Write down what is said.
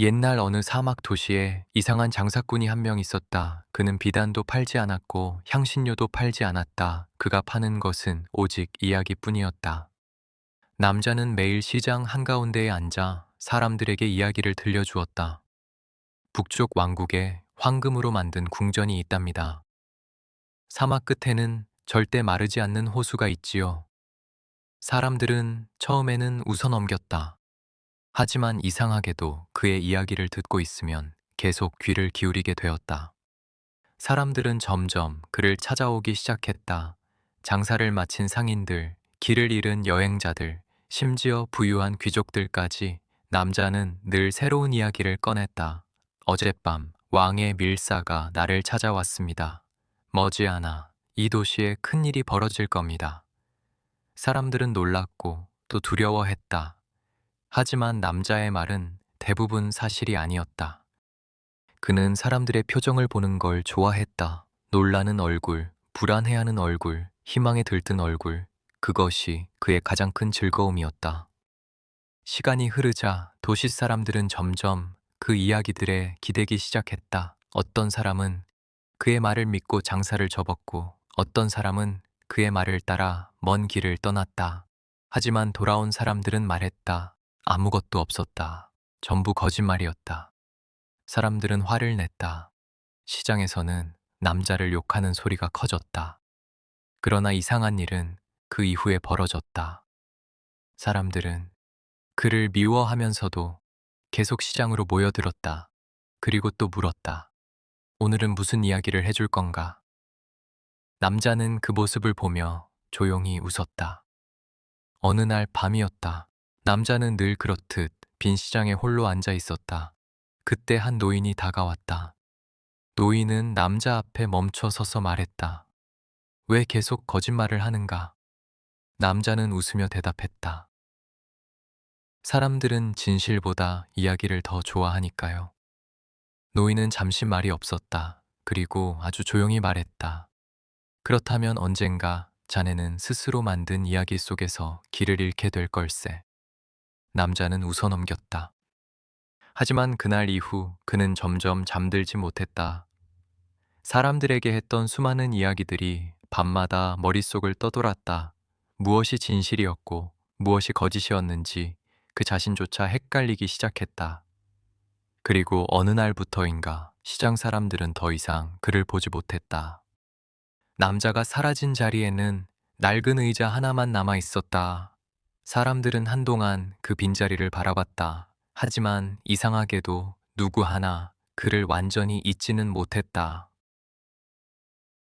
옛날 어느 사막 도시에 이상한 장사꾼이 한 명 있었다. 그는 비단도 팔지 않았고 향신료도 팔지 않았다. 그가 파는 것은 오직 이야기뿐이었다. 남자는 매일 시장 한가운데에 앉아 사람들에게 이야기를 들려주었다. 북쪽 왕국에 황금으로 만든 궁전이 있답니다. 사막 끝에는 절대 마르지 않는 호수가 있지요. 사람들은 처음에는 웃어 넘겼다. 하지만 이상하게도 그의 이야기를 듣고 있으면 계속 귀를 기울이게 되었다. 사람들은 점점 그를 찾아오기 시작했다. 장사를 마친 상인들, 길을 잃은 여행자들, 심지어 부유한 귀족들까지 남자는 늘 새로운 이야기를 꺼냈다. 어젯밤 왕의 밀사가 나를 찾아왔습니다. 머지않아 이 도시에 큰일이 벌어질 겁니다. 사람들은 놀랐고 또 두려워했다. 하지만 남자의 말은 대부분 사실이 아니었다. 그는 사람들의 표정을 보는 걸 좋아했다. 놀라는 얼굴, 불안해하는 얼굴, 희망에 들뜬 얼굴, 그것이 그의 가장 큰 즐거움이었다. 시간이 흐르자 도시 사람들은 점점 그 이야기들에 기대기 시작했다. 어떤 사람은 그의 말을 믿고 장사를 접었고, 어떤 사람은 그의 말을 따라 먼 길을 떠났다. 하지만 돌아온 사람들은 말했다. 아무것도 없었다. 전부 거짓말이었다. 사람들은 화를 냈다. 시장에서는 남자를 욕하는 소리가 커졌다. 그러나 이상한 일은 그 이후에 벌어졌다. 사람들은 그를 미워하면서도 계속 시장으로 모여들었다. 그리고 또 물었다. 오늘은 무슨 이야기를 해줄 건가? 남자는 그 모습을 보며 조용히 웃었다. 어느 날 밤이었다. 남자는 늘 그렇듯 빈 시장에 홀로 앉아 있었다. 그때 한 노인이 다가왔다. 노인은 남자 앞에 멈춰 서서 말했다. 왜 계속 거짓말을 하는가? 남자는 웃으며 대답했다. 사람들은 진실보다 이야기를 더 좋아하니까요. 노인은 잠시 말이 없었다. 그리고 아주 조용히 말했다. 그렇다면 언젠가 자네는 스스로 만든 이야기 속에서 길을 잃게 될 걸세. 남자는 웃어넘겼다. 하지만 그날 이후 그는 점점 잠들지 못했다. 사람들에게 했던 수많은 이야기들이 밤마다 머릿속을 떠돌았다. 무엇이 진실이었고 무엇이 거짓이었는지 그 자신조차 헷갈리기 시작했다. 그리고 어느 날부터인가 시장 사람들은 더 이상 그를 보지 못했다. 남자가 사라진 자리에는 낡은 의자 하나만 남아 있었다. 사람들은 한동안 그 빈자리를 바라봤다. 하지만 이상하게도 누구 하나 그를 완전히 잊지는 못했다.